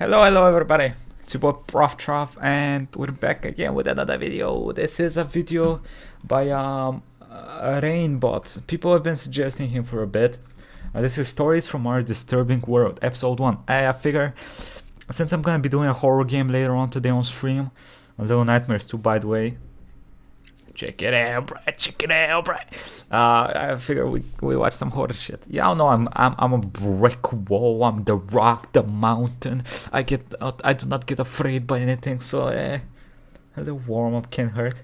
Hello everybody, it's your boy Proftrof and we're back again with another video. This is a video by ReignBot. People have been suggesting him for a bit. This is Stories from Our Disturbing World, episode 1. I figure, since I'm gonna be doing a horror game later on today on stream, Little Nightmares 2 by the way. Check it out, bro. Check it out, bro. I figure we watch some horror shit. Y'all know I'm a brick wall. I'm the rock, the mountain. I do not get afraid by anything. So a little warm up can't hurt.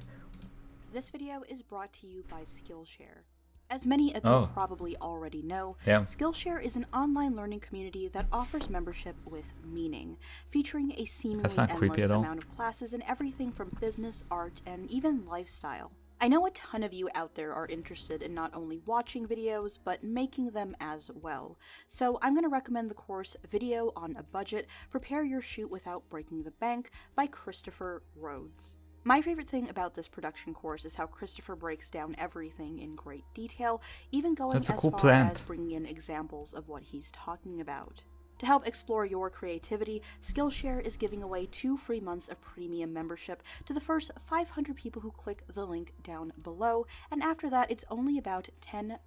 This video is brought to you by Skillshare. As many of you probably already know, Skillshare is an online learning community that offers membership with meaning, featuring a seemingly endless amount of classes in everything from business, art, and even lifestyle. I know a ton of you out there are interested in not only watching videos, but making them as well. So I'm going to recommend the course Video on a Budget, Prepare Your Shoot Without Breaking the Bank by Christopher Rhodes. My favorite thing about this production course is how Christopher breaks down everything in great detail, even going as far as bringing in examples of what he's talking about. To help explore your creativity, Skillshare is giving away 2 free months of premium membership to the first 500 people who click the link down below, and after that it's only about $10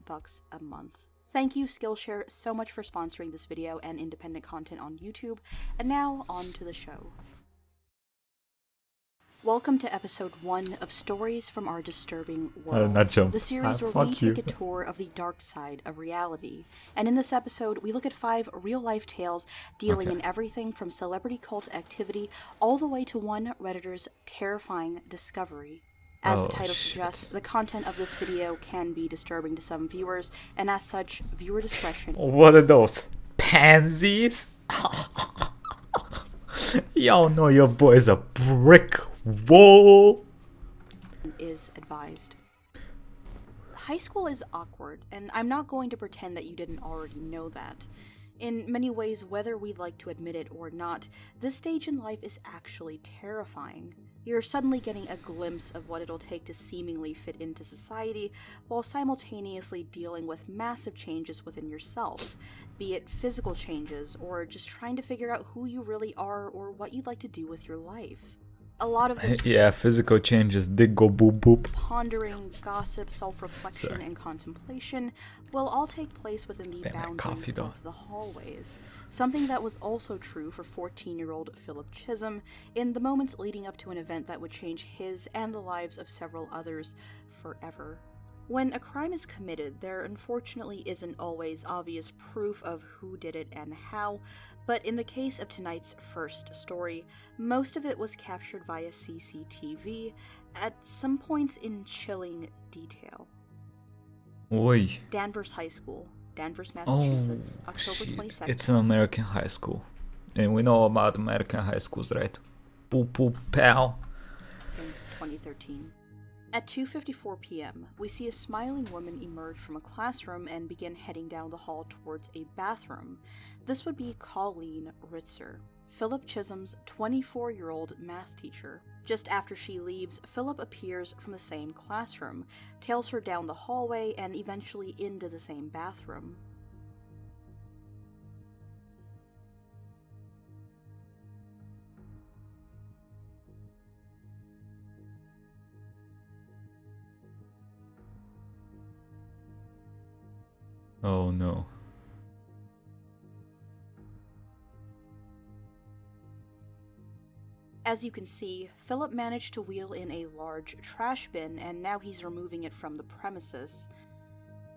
a month. Thank you, Skillshare, so much for sponsoring this video and independent content on YouTube, and now on to the show. Welcome to episode 1 of Stories from Our Disturbing World, the series where we take a tour of the dark side of reality. And in this episode, we look at 5 real-life tales dealing in everything from celebrity cult activity all the way to one Redditor's terrifying discovery. As the title suggests, the content of this video can be disturbing to some viewers, and as such, viewer discretion. What are those? Pansies? Y'all know your boy's a brick wall. Is advised. High school is awkward, and I'm not going to pretend that you didn't already know that. In many ways, whether we like to admit it or not, this stage in life is actually terrifying. You're suddenly getting a glimpse of what it'll take to seemingly fit into society, while simultaneously dealing with massive changes within yourself, be it physical changes, or just trying to figure out who you really are or what you'd like to do with your life. A lot of this physical changes did go boop boop. Pondering, gossip, self-reflection, and contemplation will all take place within the boundaries of the hallways. Something that was also true for 14-year-old Philip Chisholm in the moments leading up to an event that would change his and the lives of several others forever. When a crime is committed, there unfortunately isn't always obvious proof of who did it and how, but in the case of tonight's first story, most of it was captured via CCTV, at some points in chilling detail. Oi. Danvers High School, Danvers, Massachusetts, October 22nd. It's an American high school, and we know about American high schools, right? Poop poop pow. In 2013. At 2:54 p.m., we see a smiling woman emerge from a classroom and begin heading down the hall towards a bathroom. This would be Colleen Ritzer, Philip Chisholm's 24-year-old math teacher. Just after she leaves, Philip appears from the same classroom, tails her down the hallway, and eventually into the same bathroom. Oh no. As you can see, Philip managed to wheel in a large trash bin, and now he's removing it from the premises.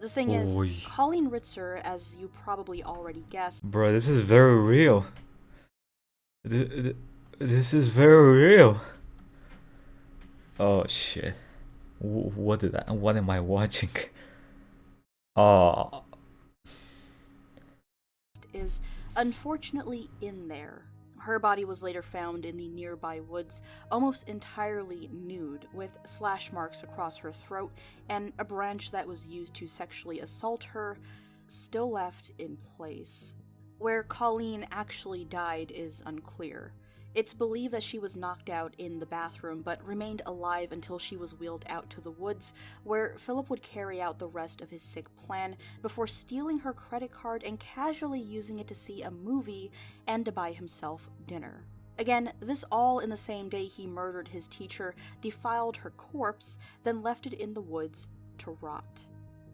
The thing is, Colleen Ritzer, as you probably already guessed... Bro, this is very real. This is very real. Oh shit. What am I watching? Is unfortunately in there. Her body was later found in the nearby woods, almost entirely nude, with slash marks across her throat, and a branch that was used to sexually assault her still left in place. Where Colleen actually died is unclear. It's believed that she was knocked out in the bathroom, but remained alive until she was wheeled out to the woods, where Philip would carry out the rest of his sick plan before stealing her credit card and casually using it to see a movie and to buy himself dinner. Again, this all in the same day he murdered his teacher, defiled her corpse, then left it in the woods to rot.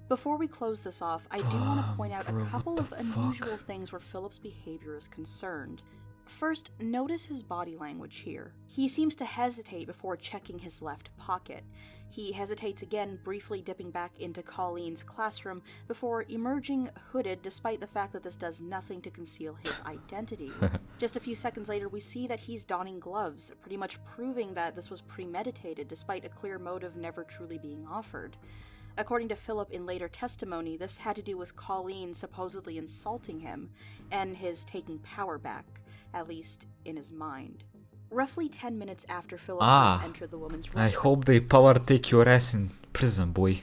Before we close this off, I do want to point out a couple of unusual things where Philip's behavior is concerned. First, notice his body language here. He seems to hesitate before checking his left pocket. He hesitates again, briefly dipping back into Colleen's classroom before emerging hooded, despite the fact that this does nothing to conceal his identity. Just a few seconds later, we see that he's donning gloves, pretty much proving that this was premeditated, despite a clear motive never truly being offered. According to Philip in later testimony, this had to do with Colleen supposedly insulting him, and his taking power back, at least in his mind. Roughly 10 minutes after Philip first entered the woman's restroom, I hope they power take your ass in prison, boy.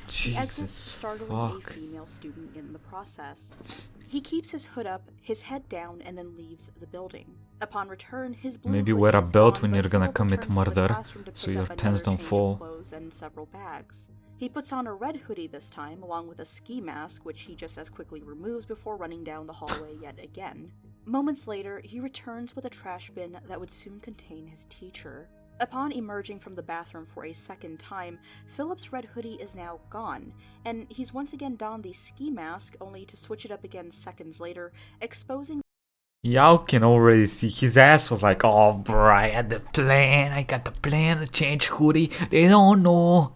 He exits, startling a female student in the process. He keeps his hood up, his head down, and then leaves the building. Upon return, his blue Maybe hoodie wear a is belt on, when but you're gonna Philip commit returns to the murder, classroom to so pick your up pants another don't change of fall. clothes and several bags. He puts on a red hoodie this time, along with a ski mask, which he just as quickly removes before running down the hallway yet again. Moments later, he returns with a trash bin that would soon contain his teacher. Upon emerging from the bathroom for a second time, Philip's red hoodie is now gone, and he's once again donned the ski mask, only to switch it up again seconds later, exposing... Y'all can already see his ass was like, oh bro, I got the plan to change hoodie. They don't know.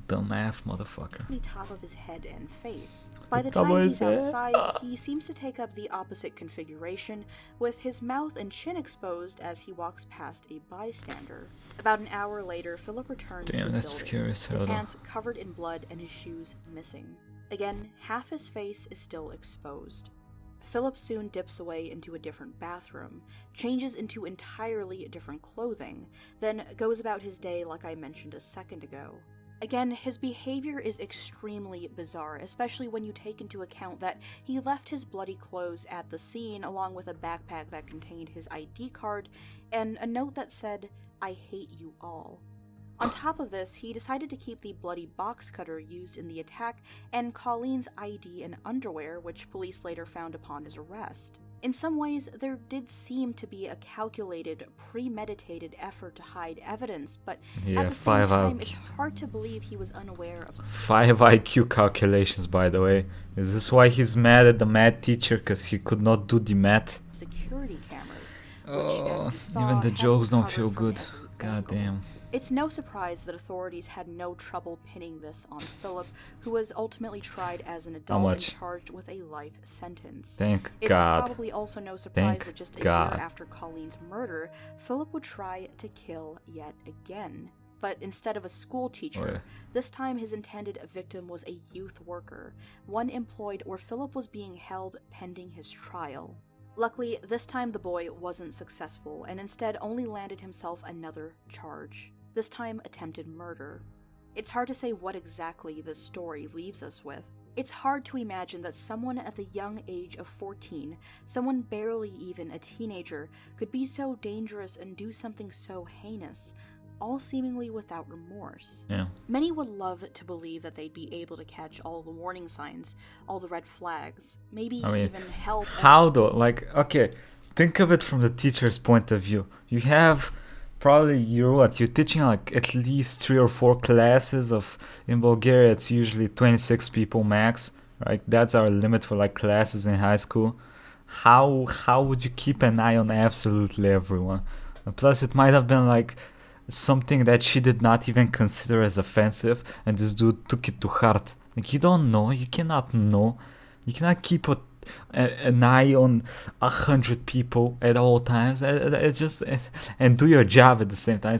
Dumbass motherfucker. The top of his head and face. By the time he's outside, he seems to take up the opposite configuration, with his mouth and chin exposed as he walks past a bystander. About an hour later, Philip returns to the building, his pants covered in blood and his shoes missing. Again, half his face is still exposed. Philip soon dips away into a different bathroom, changes into entirely different clothing, then goes about his day like I mentioned a second ago. Again, his behavior is extremely bizarre, especially when you take into account that he left his bloody clothes at the scene along with a backpack that contained his ID card and a note that said, "I hate you all." On top of this, he decided to keep the bloody box cutter used in the attack and Colleen's ID and underwear, which police later found upon his arrest. In some ways, there did seem to be a calculated, premeditated effort to hide evidence, but at the same time, it's hard to believe he was unaware of 5 IQ calculations, by the way. Is this why he's mad at the math teacher? Because he could not do the math? Security cameras, which, as you saw, even the jokes don't feel from good. every angle. Goddamn. It's no surprise that authorities had no trouble pinning this on Philip, who was ultimately tried as an adult and charged with a life sentence. Thank it's God. Probably also no surprise that just a year after Colleen's murder, Philip would try to kill yet again. But instead of a school teacher, this time his intended victim was a youth worker, one employed where Philip was being held pending his trial. Luckily, this time the boy wasn't successful and instead only landed himself another charge. This time attempted murder. It's hard to say what exactly this story leaves us with. It's hard to imagine that someone at the young age of 14, someone barely even a teenager, could be so dangerous and do something so heinous, all seemingly without remorse. Yeah. Many would love to believe that they'd be able to catch all the warning signs, all the red flags, maybe even help. How though? Like, okay, think of it from the teacher's point of view. You have probably, you're teaching like at least 3 or 4 classes of, in Bulgaria it's usually 26 people max, right? That's our limit for like classes in high school. How would you keep an eye on absolutely everyone? And plus it might have been like something that she did not even consider as offensive and this dude took it to heart. Like, you don't know, you cannot know, you cannot keep an eye on 100 people at all times. And do your job at the same time.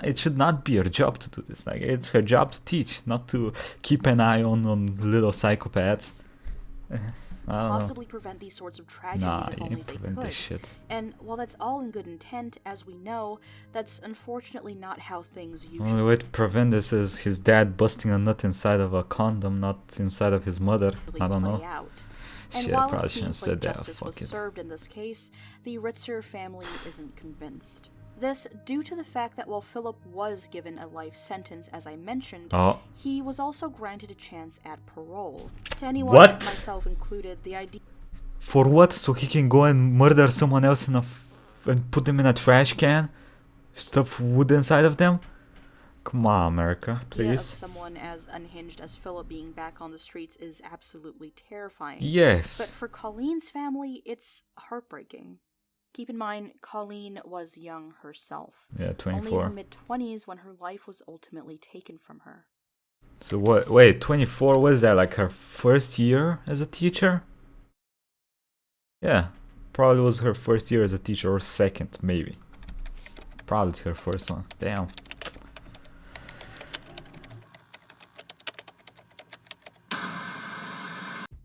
It should not be your job to do this. Like, it's her job to teach, not to keep an eye on little psychopaths. Possibly prevent these sorts of tragedies if only they could. And while that's all in good intent, as we know, that's unfortunately not how things usually. Only way to prevent this is his dad busting a nut inside of a condom, not inside of his mother. I don't know. And while it seems like justice was served in this case, the Ritzer family isn't convinced. This due to the fact that while Philip was given a life sentence, as I mentioned, he was also granted a chance at parole. To anyone, myself included, the idea... For what? So he can go and murder someone else and put them in a trash can? Stuff wood inside of them? Come on, America, please. The idea of someone as unhinged as Philip being back on the streets is absolutely terrifying. Yes. But for Colleen's family, it's heartbreaking. Keep in mind, Colleen was young herself. Yeah, 24. Only in her mid-20s when her life was ultimately taken from her. So what? Wait, 24, was that like her first year as a teacher? Yeah, probably was her first year as a teacher, or second, maybe. Probably her first one. Damn.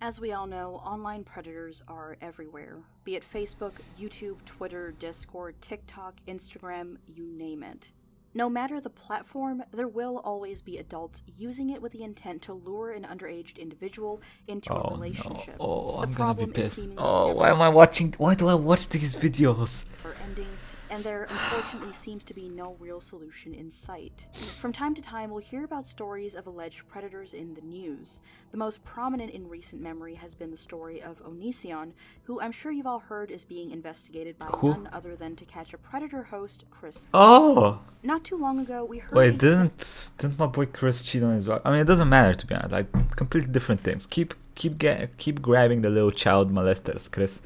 As we all know, online predators are everywhere. Be it Facebook, YouTube, Twitter, Discord, TikTok, Instagram, you name it. No matter the platform, there will always be adults using it with the intent to lure an underage individual into a relationship. No. Oh, the I'm problem gonna be is pissed. seemingly Why am I watching? Why do I watch these videos? Ending, and there unfortunately seems to be no real solution in sight. From time to time, we'll hear about stories of alleged predators in the news. The most prominent in recent memory has been the story of Onision, who I'm sure you've all heard is being investigated by none other than To Catch a Predator host Chris. Not too long ago, we heard. Wait, didn't my boy Chris cheat on his wife? I mean, it doesn't matter, to be honest. Like, completely different things. Keep grabbing the little child molesters, Chris.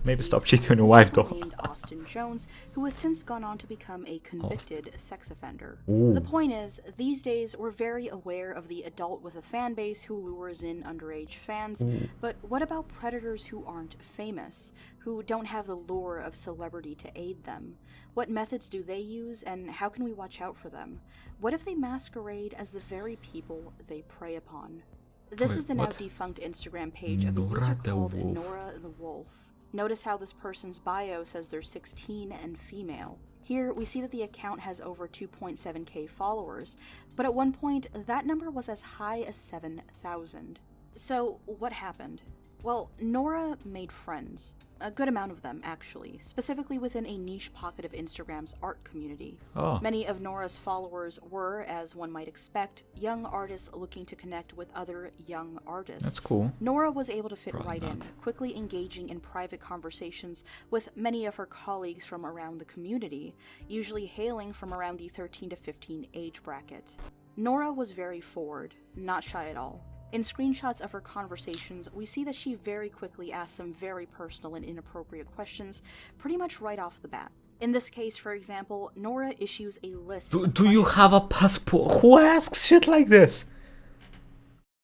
Maybe stop cheating on your wife, though. Named Austin Jones, who has since gone on to become a convicted sex offender. Ooh. The point is, these days we're very aware of the adult with a fan base who lures in underage fans, but what about predators who aren't famous, who don't have the lure of celebrity to aid them? What methods do they use, and how can we watch out for them? What if they masquerade as the very people they prey upon? This is the now defunct Instagram page of a user called Nora the Wolf. Notice how this person's bio says they're 16 and female. Here, we see that the account has over 2.7k followers, but at one point, that number was as high as 7,000. So, what happened? Well, Nora made friends. A good amount of them, actually, specifically within a niche pocket of Instagram's art community. Many of Nora's followers were, as one might expect, young artists looking to connect with other young artists. That's cool. Nora was able to fit in, quickly engaging in private conversations with many of her colleagues from around the community, usually hailing from around the 13 to 15 age bracket. Nora was very forward, not shy at all. In screenshots of her conversations, we see that she very quickly asks some very personal and inappropriate questions, pretty much right off the bat. In this case, for example, Nora issues a list of Do you have a passport? Who asks shit like this?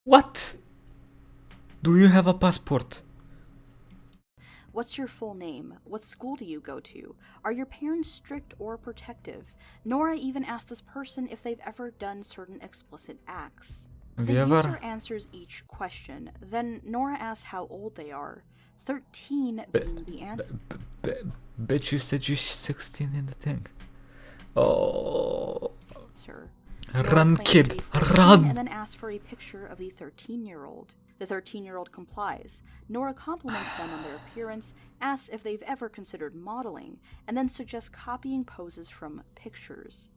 What? Do you have a passport? What's your full name? What school do you go to? Are your parents strict or protective? Nora even asked this person if they've ever done certain explicit acts. The user answers each question, then Nora asks how old they are, 13 being the answer. Bet you said you're 16 in the thing. Oh. Run, kid, run! And then asks for a picture of the 13-year-old. The 13-year-old complies. Nora compliments them on their appearance, asks if they've ever considered modeling, and then suggests copying poses from pictures.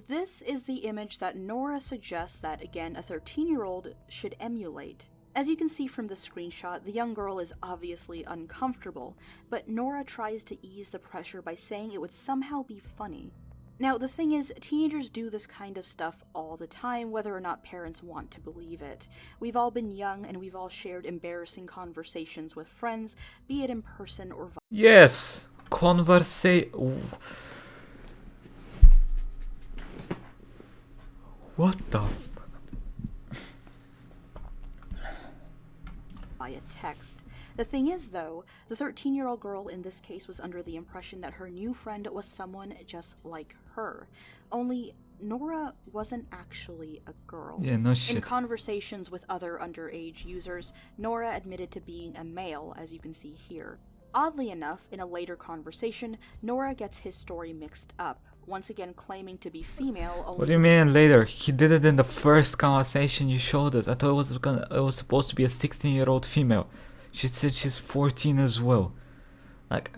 This is the image that Nora suggests that, again, a 13-year-old should emulate. As you can see from the screenshot, the young girl is obviously uncomfortable, but Nora tries to ease the pressure by saying it would somehow be funny. Now, the thing is, teenagers do this kind of stuff all the time, whether or not parents want to believe it. We've all been young, and we've all shared embarrassing conversations with friends, be it in person or... Yes! What the via text. The thing is, though, the 13-year-old girl in this case was under the impression that her new friend was someone just like her. Only, Nora wasn't actually a girl. Yeah, no shit. In conversations with other underage users, Nora admitted to being a male, as you can see here. Oddly enough, in a later conversation, Nora gets his story mixed up, once again claiming to be female. What do you mean later? He did it in the first conversation you showed us. I thought it was supposed to be a 16-year-old female. She said she's 14 as well. Like,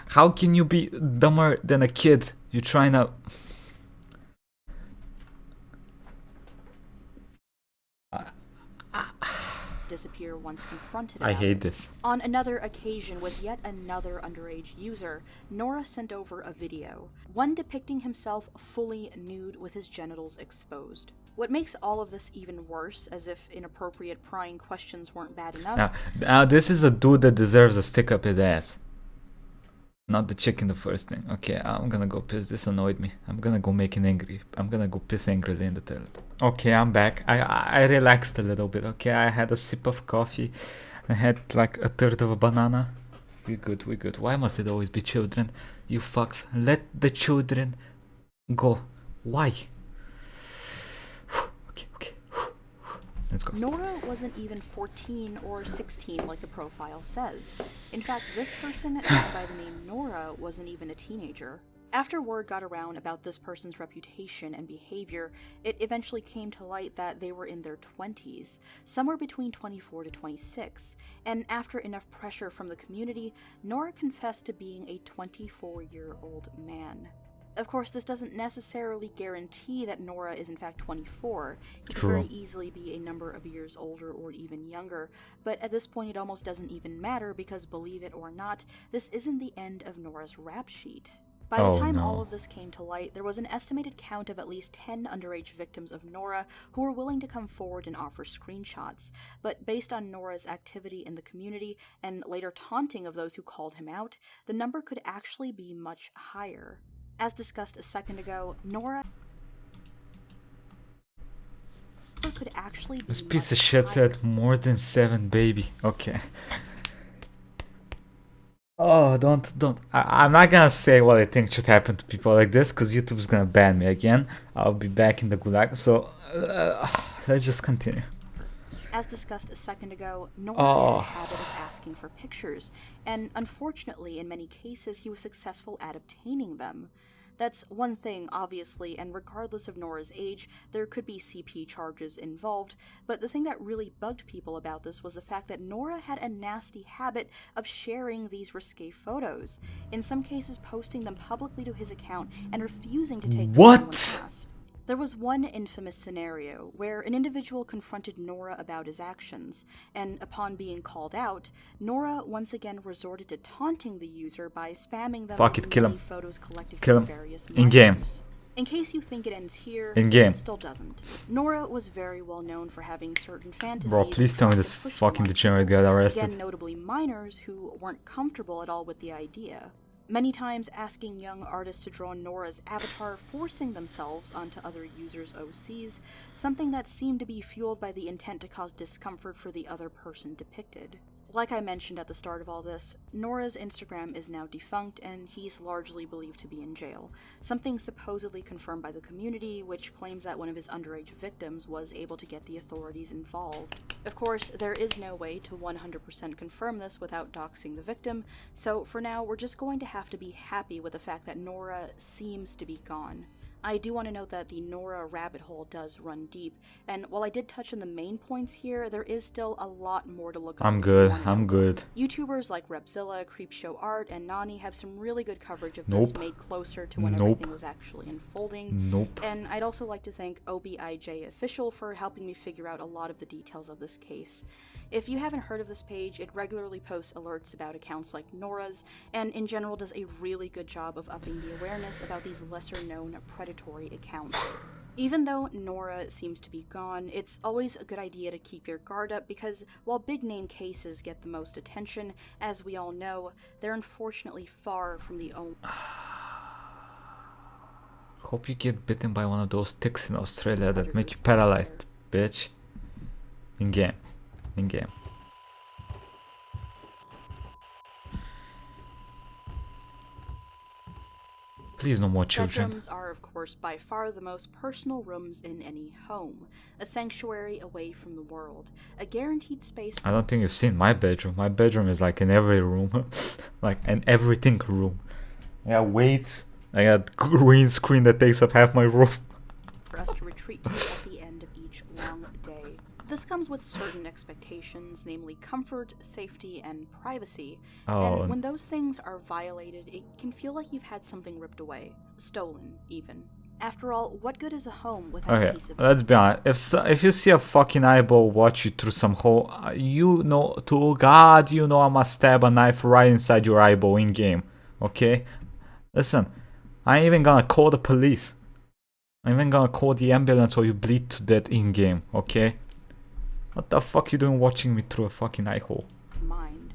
how can you be dumber than a kid? You're trying to... disappear once confronted I hate this. On another occasion with yet another underage user, Nora sent over a video, one depicting himself fully nude with his genitals exposed. What makes all of this even worse, as if inappropriate prying questions weren't bad enough... Now this is a dude that deserves a stick up his ass. Not the chick in the first thing. Okay, I'm gonna go piss. This annoyed me. I'm gonna go make it angry. I'm gonna go piss angrily in the toilet. Okay, I'm back. I relaxed a little bit. Okay, I had a sip of coffee. I had like a third of a banana. We good, we good. Why must it always be children? You fucks. Let the children go. Why? Okay. Let's go. Nora wasn't even 14 or 16 like the profile says. In fact, this person, known by the name Nora, wasn't even a teenager. After word got around about this person's reputation and behavior, it eventually came to light that they were in their 20s, somewhere between 24 to 26, and after enough pressure from the community, Nora confessed to being a 24-year-old man. Of course, this doesn't necessarily guarantee that Nora is in fact 24. He could very easily be a number of years older or even younger, but at this point it almost doesn't even matter because, believe it or not, this isn't the end of Nora's rap sheet. By the time all of this came to light, there was an estimated count of at least 10 underage victims of Nora who were willing to come forward and offer screenshots, but based on Nora's activity in the community and later taunting of those who called him out, the number could actually be much higher. As discussed a second ago, Nora could actually be this piece of shit said more than 7, baby. Okay. Oh, don't. I'm not gonna say what I think should happen to people like this, because YouTube's gonna ban me again. I'll be back in the gulag, so let's just continue. As discussed a second ago, Nora had a habit of asking for pictures, and unfortunately, in many cases, he was successful at obtaining them. That's one thing, obviously, and regardless of Nora's age, there could be CP charges involved, but the thing that really bugged people about this was the fact that Nora had a nasty habit of sharing these risque photos, in some cases posting them publicly to his account and refusing to take them when asked. There was one infamous scenario where an individual confronted Nora about his actions, and upon being called out, Nora once again resorted to taunting the user by spamming them with photos collected from various minors. In-game. In case you think it ends here, it still doesn't. Nora was very well known for having certain fantasies. Bro, please tell me this fucking degenerate got arrested. Again, notably minors who weren't comfortable at all with the idea. Many times asking young artists to draw Nora's avatar, forcing themselves onto other users' OCs, something that seemed to be fueled by the intent to cause discomfort for the other person depicted. Like I mentioned at the start of all this, Nora's Instagram is now defunct and he's largely believed to be in jail, something supposedly confirmed by the community, which claims that one of his underage victims was able to get the authorities involved. Of course, there is no way to 100% confirm this without doxing the victim, so for now we're just going to have to be happy with the fact that Nora seems to be gone. I do want to note that the Nora rabbit hole does run deep, and while I did touch on the main points here, there is still a lot more to look up. I'm good. YouTubers like Repzilla, Creepshow Art, and Nani have some really good coverage of this made closer to when everything was actually unfolding. And I'd also like to thank OBIJ Official for helping me figure out a lot of the details of this case. If you haven't heard of this page, it regularly posts alerts about accounts like Nora's, and in general does a really good job of upping the awareness about these lesser-known predatory accounts. Even though Nora seems to be gone, it's always a good idea to keep your guard up because while big-name cases get the most attention, as we all know, they're unfortunately far from the only... Hope you get bitten by one of those ticks in Australia that make you paralyzed, bitch. In-game. Please, no more children. Bedrooms are, of course, by far the most personal rooms in any home. A sanctuary away from the world. A guaranteed space... I don't think you've seen my bedroom. My bedroom is like in every room. Like an everything room. I got weights. I got green screen that takes up half my room. For us to retreat to at the end of each long day. This comes with certain expectations, namely comfort, safety, and privacy. Oh. And when those things are violated, it can feel like you've had something ripped away. Stolen, even. After all, what good is a home without a piece of... Let's be honest. If you see a fucking eyeball watch you through some hole, you know, to God, you know I must stab a knife right inside your eyeball in-game. Okay? Listen, I ain't even gonna call the police. I'm even gonna call the ambulance or you bleed to death in-game, okay? What the fuck you doing watching me through a fucking eye hole? Mind.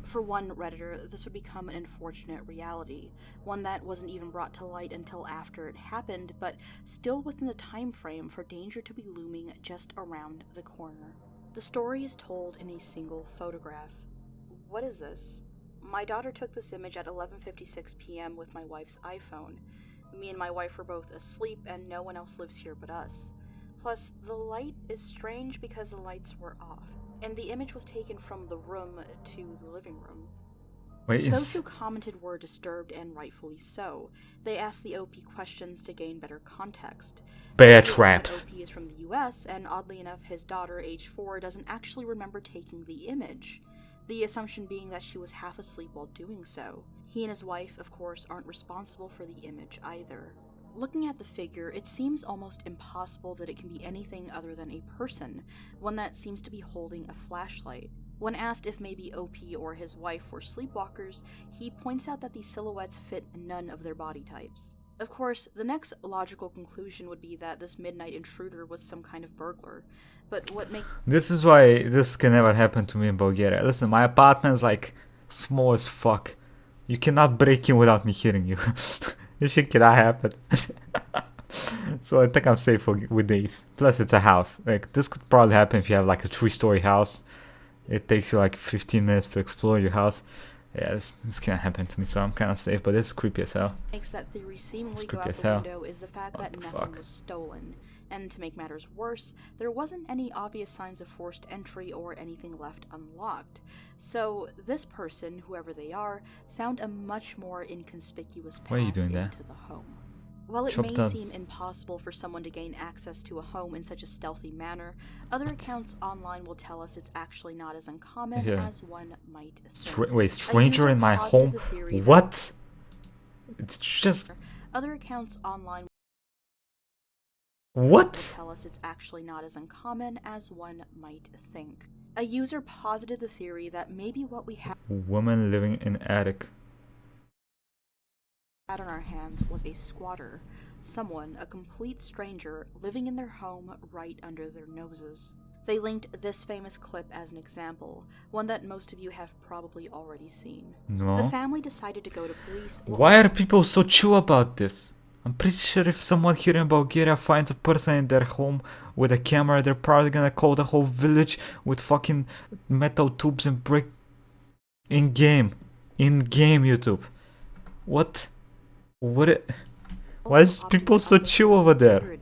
For one Redditor, this would become an unfortunate reality, one that wasn't even brought to light until after it happened, but still within the time frame for danger to be looming just around the corner. The story is told in a single photograph. What is this? My daughter took this image at 11:56 p.m. with my wife's iPhone. Me and my wife were both asleep and no one else lives here but us. Plus, the light is strange because the lights were off, and the image was taken from the room to the living room. Those who commented were disturbed, and rightfully so. They asked the OP questions to gain better context. Bear traps. OP is from the US, and oddly enough, his daughter, age 4, doesn't actually remember taking the image. The assumption being that she was half asleep while doing so. He and his wife, of course, aren't responsible for the image either. Looking at the figure, it seems almost impossible that it can be anything other than a person, one that seems to be holding a flashlight. When asked if maybe OP or his wife were sleepwalkers, he points out that the silhouettes fit none of their body types. Of course, the next logical conclusion would be that this midnight intruder was some kind of burglar, but what makes... This is why this can never happen to me in Bulgaria. Listen, my apartment's like small as fuck. You cannot break in without me hearing you. This shit cannot happen. So I think I'm safe with these. Plus it's a house. Like, this could probably happen if you have like a 3-story house. It takes you like 15 minutes to explore your house. Yeah, this can't happen to me, so I'm kind of safe, but it's creepy as hell. Makes that theory seemingly go out the window is the fact that nothing was stolen. And to make matters worse, there wasn't any obvious signs of forced entry or anything left unlocked. So this person, whoever they are, found a much more inconspicuous path into the home. While it may seem impossible for someone to gain access to a home in such a stealthy manner, other accounts online will tell us it's actually not as uncommon as one might think. Wait, stranger in my home? What? It's just... Other accounts online what? will tell us it's actually not as uncommon as one might think. A user posited the theory that maybe what we had... Woman living in attic. ...on our hands was a squatter, someone, a complete stranger, living in their home right under their noses. They linked this famous clip as an example, one that most of you have probably already seen. No. The family decided to go to police... Why are people so chill about this? I'm pretty sure if someone here in Bulgaria finds a person in their home with a camera, they're probably gonna call the whole village with fucking metal tubes and brick... In-game. In-game, YouTube. What? Why is people so chill over there?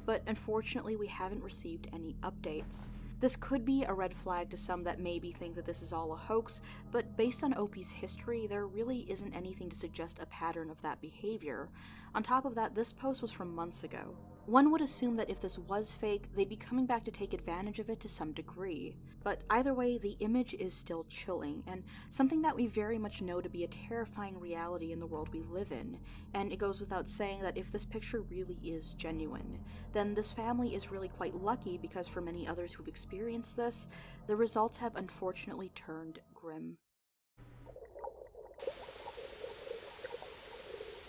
But unfortunately we haven't received any updates. This could be a red flag to some that maybe think that this is all a hoax, but based on OP's history, there really isn't anything to suggest a pattern of that behavior. On top of that, this post was from months ago. One would assume that if this was fake, they'd be coming back to take advantage of it to some degree. But either way, the image is still chilling, and something that we very much know to be a terrifying reality in the world we live in. And it goes without saying that if this picture really is genuine, then this family is really quite lucky because for many others who've experienced this, the results have unfortunately turned grim.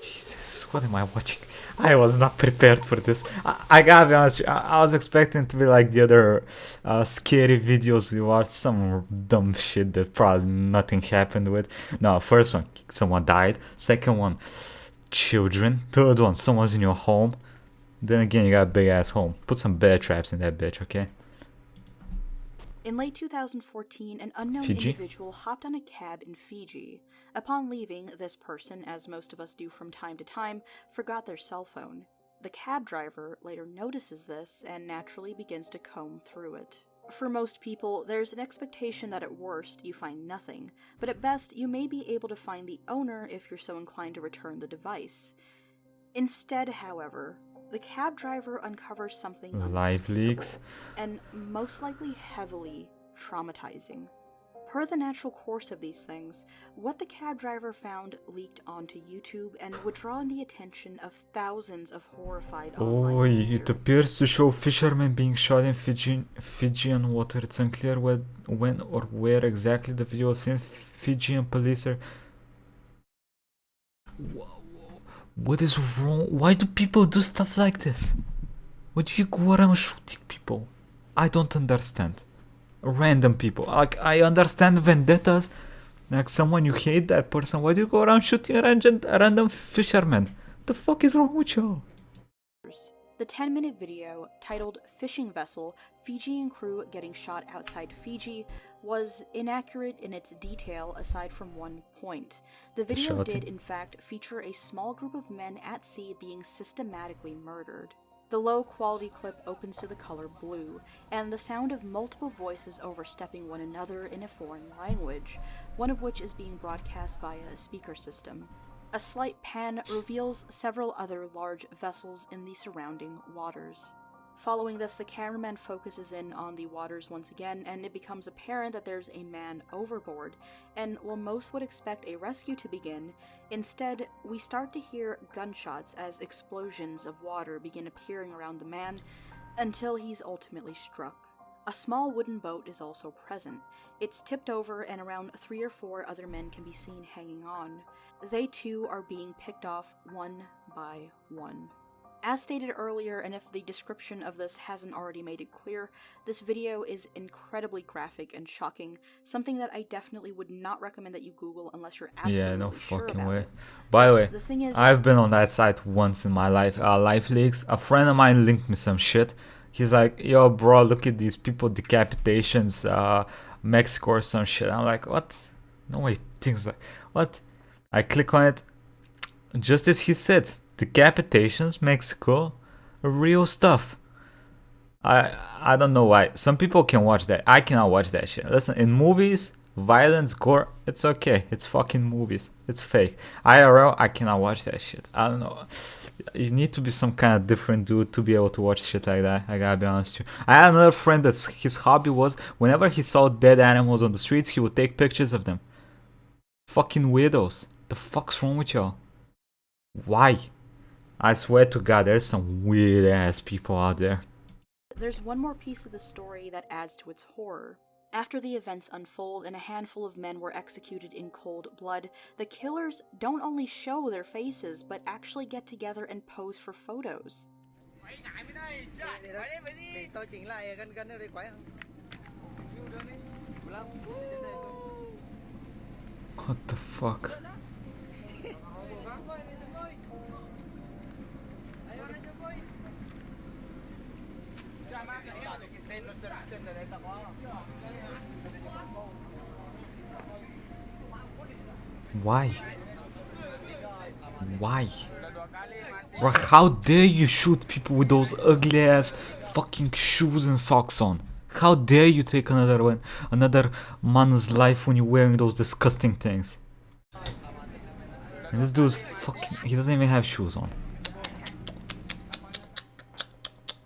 Jesus, what am I watching? I was not prepared for this. I gotta be honest, I was expecting to be like the other scary videos we watched, some dumb shit that probably nothing happened with. No, first one, someone died. Second one, children. Third one, someone's in your home. Then again, you got a big ass home. Put some bear traps in that bitch, okay? In late 2014, an unknown individual hopped on a cab in Fiji. Upon leaving, this person, as most of us do from time to time, forgot their cell phone. The cab driver later notices this and naturally begins to comb through it. For most people, there's an expectation that at worst you find nothing, but at best you may be able to find the owner if you're so inclined to return the device. Instead, however, the cab driver uncovers something Live leaks. And most likely heavily traumatizing. Per the natural course of these things, what the cab driver found leaked onto YouTube and would draw in the attention of thousands of horrified online users. It appears to show fishermen being shot in Fijian water. It's unclear when or where exactly the video was filmed. Fijian police are... What is wrong? Why do people do stuff like this? Why do you go around shooting people? I don't understand. Random people. Like, I understand vendettas. Like, someone you hate that person. Why do you go around shooting a random fisherman? The fuck is wrong with y'all? The 10-minute video, titled Fishing Vessel, Fijian Crew Getting Shot Outside Fiji, was inaccurate in its detail aside from one point. The video did, in fact, feature a small group of men at sea being systematically murdered. The low-quality clip opens to the color blue, and the sound of multiple voices overstepping one another in a foreign language, one of which is being broadcast via a speaker system. A slight pan reveals several other large vessels in the surrounding waters. Following this, the cameraman focuses in on the waters once again, and it becomes apparent that there's a man overboard, and while most would expect a rescue to begin, instead, we start to hear gunshots as explosions of water begin appearing around the man, until he's ultimately struck. A small wooden boat is also present. It's tipped over, and around 3 or 4 other men can be seen hanging on. They too are being picked off one by one. As stated earlier, and if the description of this hasn't already made it clear, this video is incredibly graphic and shocking, something that I definitely would not recommend that you Google unless you're absolutely sure about it. By the way, the thing is, I've been on that site once in my life, Live Leaks. A friend of mine linked me some shit. He's like, yo bro, look at these people, decapitations, Mexico or some shit. I'm like, what? No way, things like, what? I click on it, just as he said, decapitations, Mexico, real stuff. I don't know why. Some people can watch that. I cannot watch that shit. Listen, in movies, violence, gore, it's okay. It's fucking movies. It's fake. IRL, I cannot watch that shit. I don't know. You need to be some kind of different dude to be able to watch shit like that. I gotta be honest with you. I had another friend that's his hobby was whenever he saw dead animals on the streets, he would take pictures of them. Fucking weirdos. The fuck's wrong with y'all? Why? I swear to God, there's some weird ass people out there. There's one more piece of the story that adds to its horror. After the events unfold and a handful of men were executed in cold blood, the killers don't only show their faces, but actually get together and pose for photos. What the fuck? Why? Why? Bro, how dare you shoot people with those ugly ass fucking shoes and socks on? How dare you take another man's life when you're wearing those disgusting things? And this dude's fucking, he doesn't even have shoes on.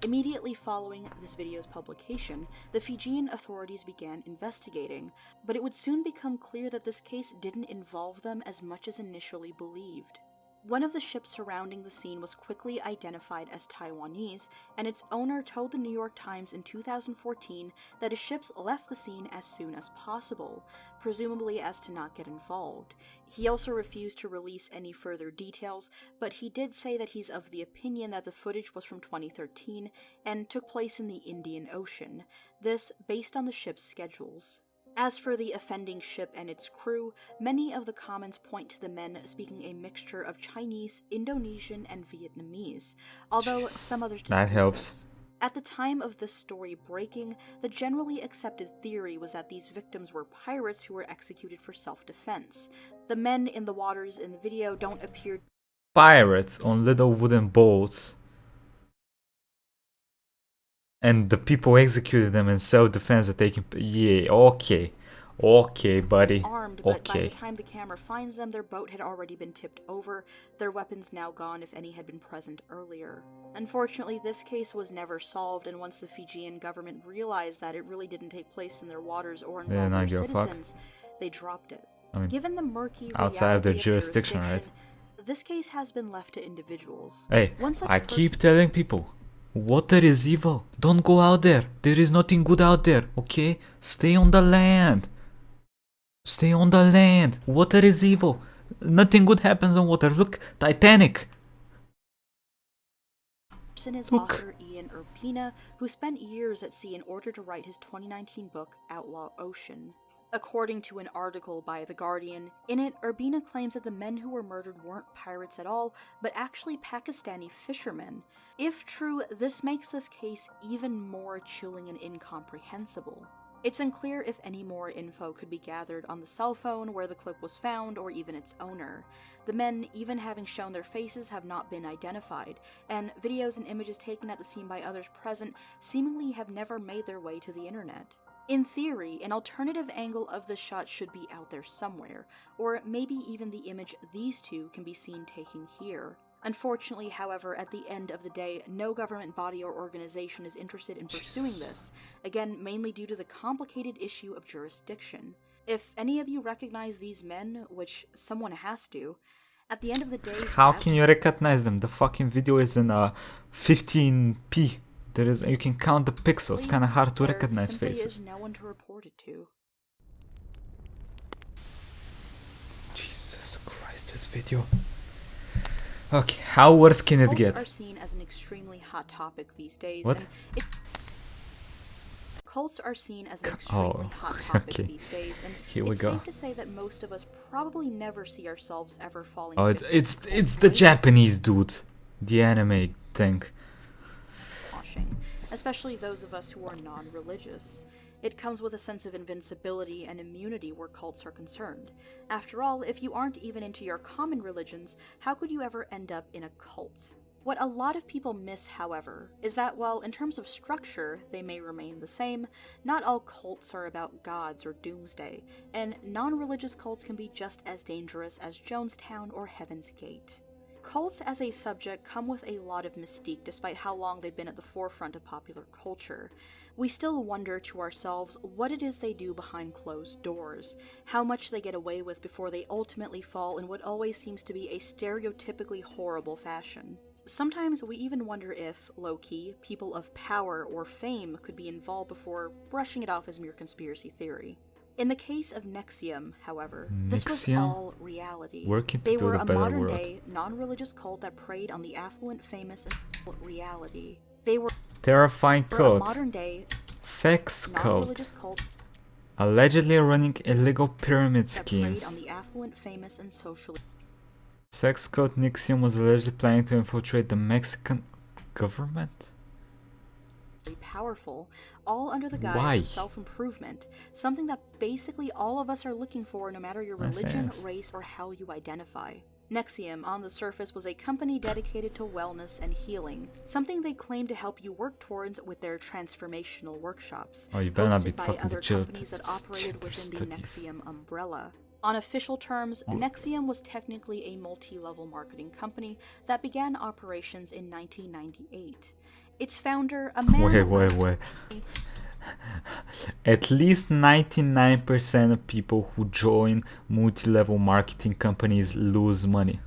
Immediately following this video's publication, the Fijian authorities began investigating, but it would soon become clear that this case didn't involve them as much as initially believed. One of the ships surrounding the scene was quickly identified as Taiwanese, and its owner told the New York Times in 2014 that his ships left the scene as soon as possible, presumably as to not get involved. He also refused to release any further details, but he did say that he's of the opinion that the footage was from 2013 and took place in the Indian Ocean, this based on the ship's schedules. As for the offending ship and its crew, many of the comments point to the men speaking a mixture of Chinese, Indonesian, and Vietnamese, although some others dispute that helps. This. At the time of this story breaking, the generally accepted theory was that these victims were pirates who were executed for self-defense. The men in the waters in the video don't appear... Pirates on little wooden boats. And the people executed them in self-defense that they can... Yeah, okay. Okay, buddy. Armed, but by the time the camera finds them, their boat had already been tipped over, their weapons now gone if any had been present earlier. Unfortunately, this case was never solved, and once the Fijian government realized that it really didn't take place in their waters or involve their citizens, they dropped it. I mean, given the murky outside of their reality jurisdiction, right? This case has been left to individuals. Hey, I keep telling people, water is evil. Don't go out there. There is nothing good out there, okay? Stay on the land. Stay on the land. Water is evil. Nothing good happens on water. Look, Titanic. Is author Ian Urbina, who spent years at sea in order to write his 2019 book, Outlaw Ocean. According to an article by The Guardian, in it, Urbina claims that the men who were murdered weren't pirates at all, but actually Pakistani fishermen. If true, this makes this case even more chilling and incomprehensible. It's unclear if any more info could be gathered on the cell phone where the clip was found or even its owner. The men, even having shown their faces, have not been identified, and videos and images taken at the scene by others present seemingly have never made their way to the internet. In theory, an alternative angle of the shot should be out there somewhere, or maybe even the image these two can be seen taking here. Unfortunately, however, at the end of the day, no government body or organization is interested in pursuing this, again mainly due to the complicated issue of jurisdiction. If any of you recognize these men, which someone has to, at the end of the day... How can you recognize them? The fucking video is in 15p. You can count the pixels, kinda hard to recognize faces. Is no one to report it to. Jesus Christ, this video. Okay, how worse can it get? Cults are seen as an extremely hot topic these days. What? Cults are seen as an extremely hot topic these days, and it's safe to say that most of us probably never see ourselves ever falling. Oh, it's the Japanese dude, the anime thing. Especially those of us who are non-religious. It comes with a sense of invincibility and immunity where cults are concerned. After all, if you aren't even into your common religions, how could you ever end up in a cult? What a lot of people miss, however, is that while in terms of structure they may remain the same, not all cults are about gods or doomsday, and non-religious cults can be just as dangerous as Jonestown or Heaven's Gate. Cults as a subject come with a lot of mystique despite how long they've been at the forefront of popular culture. We still wonder to ourselves what it is they do behind closed doors, how much they get away with before they ultimately fall in what always seems to be a stereotypically horrible fashion. Sometimes we even wonder if, low-key, people of power or fame could be involved before brushing it off as mere conspiracy theory. In the case of NXIVM, however, this was all reality. They were a modern-day, non-religious cult that preyed on the affluent, famous, and reality. They were terrifying cult. A modern-day, sex non-religious cult allegedly running illegal pyramid schemes. That preyed on the affluent, famous, and socially. Sex cult NXIVM was allegedly planning to infiltrate the Mexican government. Powerful, all under the guise of self-improvement, something that basically all of us are looking for no matter your religion, race, or how you identify. NXIVM, on the surface, was a company dedicated to wellness and healing, something they claim to help you work towards with their transformational workshops, you better not be hosted by other companies that operated within the NXIVM umbrella. On official terms, NXIVM was technically a multi-level marketing company that began operations in 1998. Its founder, a man... Wait. At least 99% of people who join multi-level marketing companies lose money.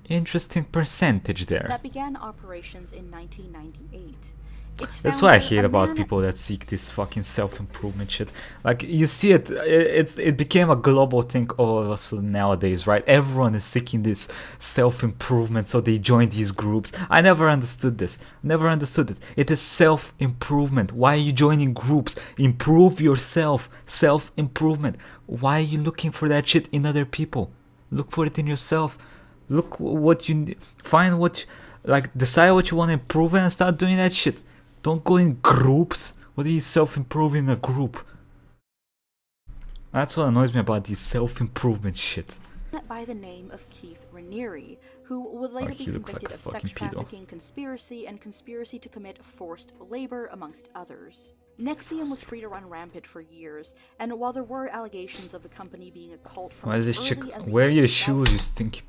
Interesting percentage there. That began operations in 1998. That's what I hate about people that seek this fucking self-improvement shit. Like, you see it became a global thing all of a sudden nowadays, right? Everyone is seeking this self-improvement, so they join these groups. I never understood this. Never understood it. It is self-improvement. Why are you joining groups? Improve yourself. Self-improvement. Why are you looking for that shit in other people? Look for it in yourself. Look what you... Find what... decide what you want to improve and start doing that shit. Don't go in groups. What are you self-improving in a group? That's what annoys me about these self-improvement shit. By the name of Keith Raniere, who would later be convicted of sex trafficking, conspiracy, and conspiracy to commit forced labor, amongst others. NXIVM was free to run rampant for years, and while there were allegations of the company being a cult from as early as the wear your shoes, you stinky...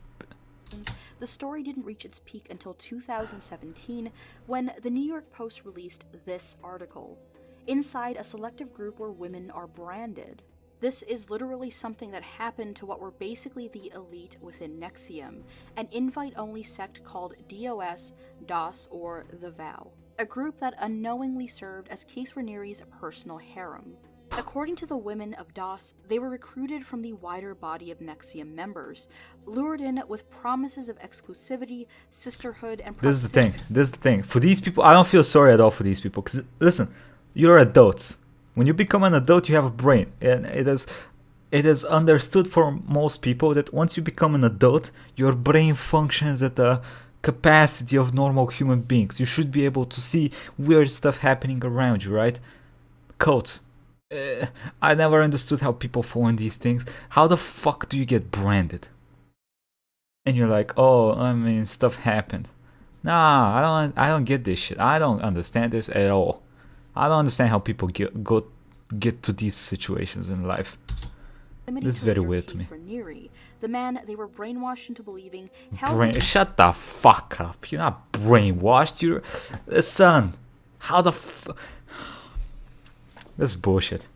The the story didn't reach its peak until 2017 when the New York Post released this article. Inside a selective group where women are branded. This is literally something that happened to what were basically the elite within NXIVM, an invite-only sect called DOS, or The Vow, a group that unknowingly served as Keith Raniere's personal harem. According to the women of DOS, they were recruited from the wider body of NXIVM members, lured in with promises of exclusivity, sisterhood, and proximity. This is the thing. For these people, I don't feel sorry at all for these people, because, listen, you're adults. When you become an adult, you have a brain, and it is understood for most people that once you become an adult, your brain functions at the capacity of normal human beings. You should be able to see weird stuff happening around you, right? Cults. I never understood how people fall in these things. How the fuck do you get branded? And you're like, oh, I mean, stuff happened. Nah, I don't get this shit. I don't understand this at all. I don't understand how people get to these situations in life. This is very weird to me. Raniere, the man they were brainwashed into believing. Shut the fuck up. You're not brainwashed. You're the son. How the This is bullshit.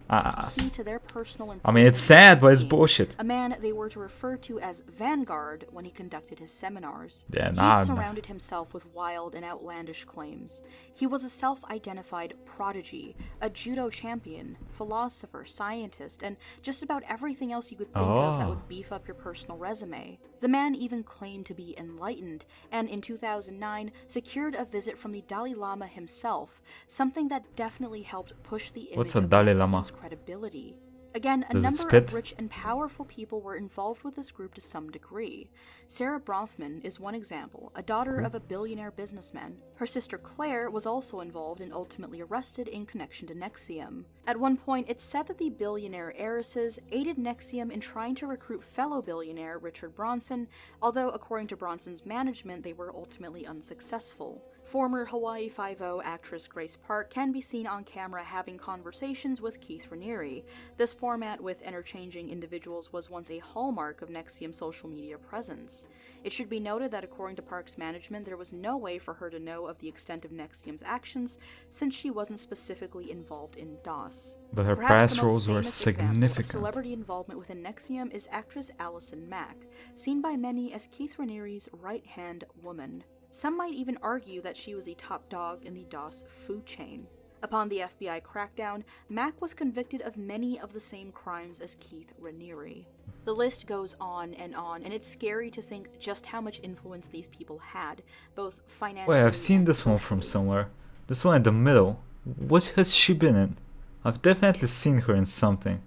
Key to their personal I mean, it's sad, but it's bullshit. A man they were to refer to as Vanguard when he conducted his seminars. Yeah, He surrounded himself with wild and outlandish claims. He was a self-identified prodigy, a judo champion, philosopher, scientist, and just about everything else you could think of that would beef up your personal resume. The man even claimed to be enlightened, and in 2009 secured a visit from the Dalai Lama himself, something that definitely helped push the image of Dalai Lama credibility. Again, a number of rich and powerful people were involved with this group to some degree. Sarah Bronfman is one example, a daughter of a billionaire businessman. Her sister Claire was also involved and ultimately arrested in connection to NXIVM. At one point, it's said that the billionaire heiresses aided NXIVM in trying to recruit fellow billionaire Richard Branson, although according to Bronson's management, they were ultimately unsuccessful. Former Hawaii Five-0 actress Grace Park can be seen on camera having conversations with Keith Raniere. This format with interchanging individuals was once a hallmark of NXIVM's social media presence. It should be noted that according to Park's management, there was no way for her to know of the extent of NXIVM's actions since she wasn't specifically involved in DOS. But her Perhaps past roles were significant. Celebrity involvement within NXIVM is actress Allison Mack, seen by many as Keith Raniere's right-hand woman. Some might even argue that she was the top dog in the DOS food chain. Upon the FBI crackdown, Mack was convicted of many of the same crimes as Keith Raniere. The list goes on, and it's scary to think just how much influence these people had, both financially. Wait, I've seen this one from somewhere. This one in the middle. What has she been in? I've definitely seen her in something.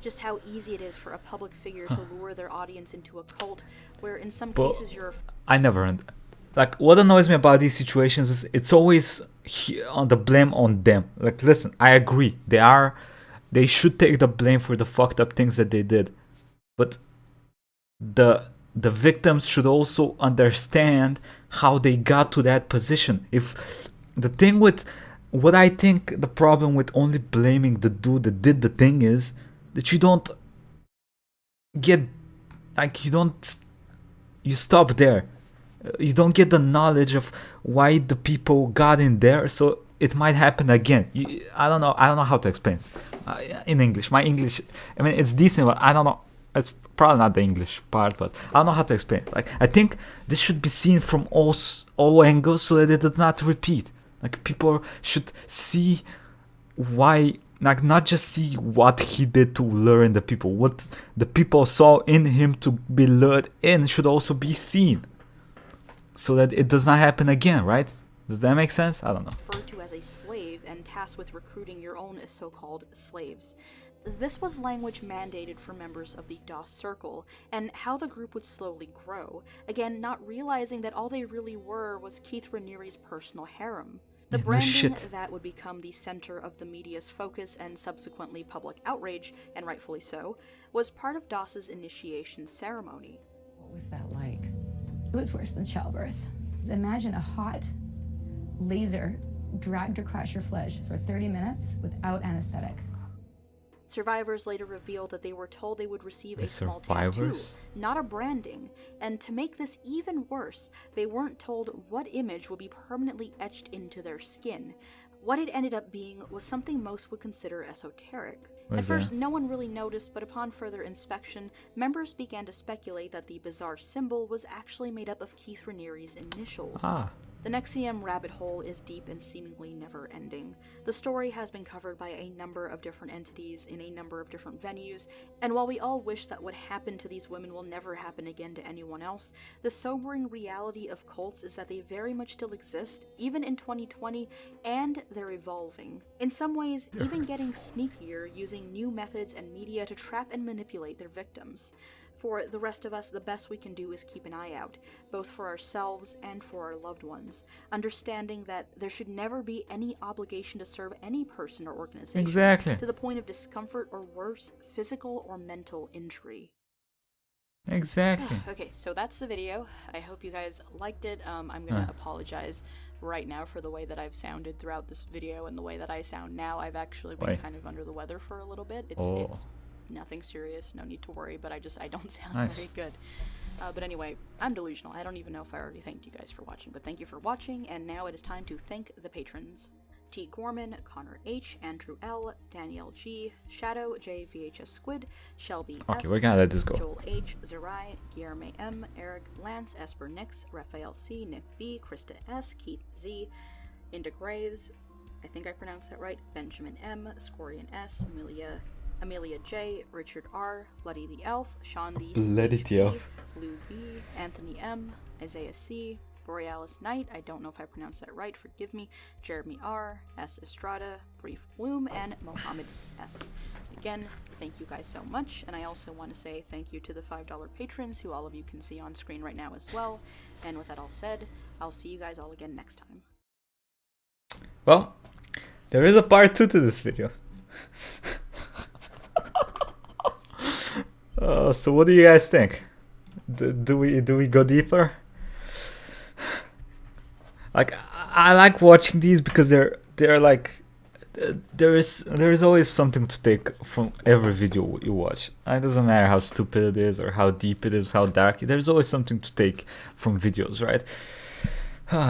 Just how easy it is for a public figure to lure their audience into a cult, where in some cases you're. I never. Like, what annoys me about these situations is it's always on the blame on them. Like, listen, I agree. They should take the blame for the fucked up things that they did. But the victims should also understand how they got to that position. If the thing with what I think the problem with only blaming the dude that did the thing is that you don't get, like, you stop there. You don't get the knowledge of why the people got in there, so it might happen again. I don't know how to explain it in English. My English, I mean, it's decent, but I don't know. It's probably not the English part, but I don't know how to explain it. Like, I think this should be seen from all angles so that it does not repeat. Like, people should see why, like, not just see what he did to lure in the people. What the people saw in him to be lured in should also be seen, so that it does not happen again, right? Does that make sense? I don't know. Referred to as a slave and tasked with recruiting your own so-called slaves. This was language mandated for members of the DOS circle, and how the group would slowly grow, again not realizing that all they really were was Keith Raniere's personal harem. The branding that would become the center of the media's focus and subsequently public outrage, and rightfully so, was part of DOS's initiation ceremony. What was that like? It was worse than childbirth. Imagine a hot laser dragged across your flesh for 30 minutes without anesthetic. Survivors later revealed that they were told they would receive a small tattoo, not a branding, and to make this even worse, they weren't told what image would be permanently etched into their skin. What it ended up being was something most would consider esoteric. At first, no one really noticed, but upon further inspection, members began to speculate that the bizarre symbol was actually made up of Keith Raniere's initials. The NXIVM rabbit hole is deep and seemingly never-ending. The story has been covered by a number of different entities in a number of different venues, and while we all wish that what happened to these women will never happen again to anyone else, the sobering reality of cults is that they very much still exist, even in 2020, and they're evolving. In some ways, even getting sneakier, using new methods and media to trap and manipulate their victims. For the rest of us, the best we can do is keep an eye out, both for ourselves and for our loved ones, understanding that there should never be any obligation to serve any person or organization to the point of discomfort or worse, physical or mental injury. Okay, so that's the video. I hope you guys liked it. I'm gonna apologize right now for the way that I've sounded throughout this video and the way that I sound now. I've actually been kind of under the weather for a little bit. It's nothing serious, no need to worry, but I don't sound very good. But anyway, I'm delusional. I don't even know if I already thanked you guys for watching, but thank you for watching, and now it is time to thank the patrons. T. Gorman, Connor H, Andrew L, Danielle G, Shadow J VHS Squid, Shelby S, we're gonna let this go. Joel H, Zerai, Guillermo M, Eric, Lance, Esper Nix, Raphael C, Nick B, Krista S, Keith Z, Inda Graves, I think I pronounced that right, Benjamin M, Scorian S, Amelia J, Richard R, Bloody the Elf, Sean D, Lou B, Anthony M, Isaiah C, Borealis Knight, I don't know if I pronounced that right, forgive me, Jeremy R, S Estrada, Brief Bloom, and Mohammed S. Again, thank you guys so much, and I also want to say thank you to the $5 patrons, who all of you can see on screen right now as well, and with that all said, I'll see you guys all again next time. Well, there is a part 2 to this video. So what do you guys think? Do we go deeper? Like, I like watching these because they're like, there is always something to take from every video you watch. It doesn't matter how stupid it is or how deep it is, how dark. There's always something to take from videos, right?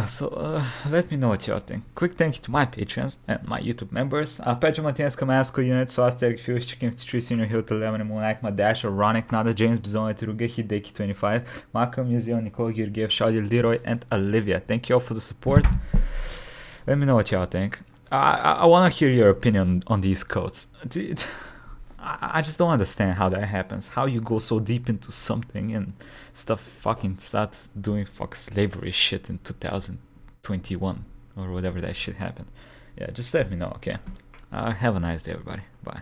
So let me know what y'all think. Quick thank you to my patrons and my YouTube members. Pedro Martinez, Camasco, Unit, Swastic, Fuchs, Chicken 53, Senior Hill, Lemon, Moonlight, Madash, Ronic, Nada, James Bizon, Eteruga, Hideki 25, Malcolm, Museum, Nicole, Girgiev, Shadi, Leroy, and Olivia. Thank you all for the support. Let me know what y'all think. I want to hear your opinion on these codes. I just don't understand how that happens. How you go so deep into something and stuff fucking starts doing slavery shit in 2021 or whatever that shit happened. Yeah, just let me know, okay? Have a nice day, everybody. Bye.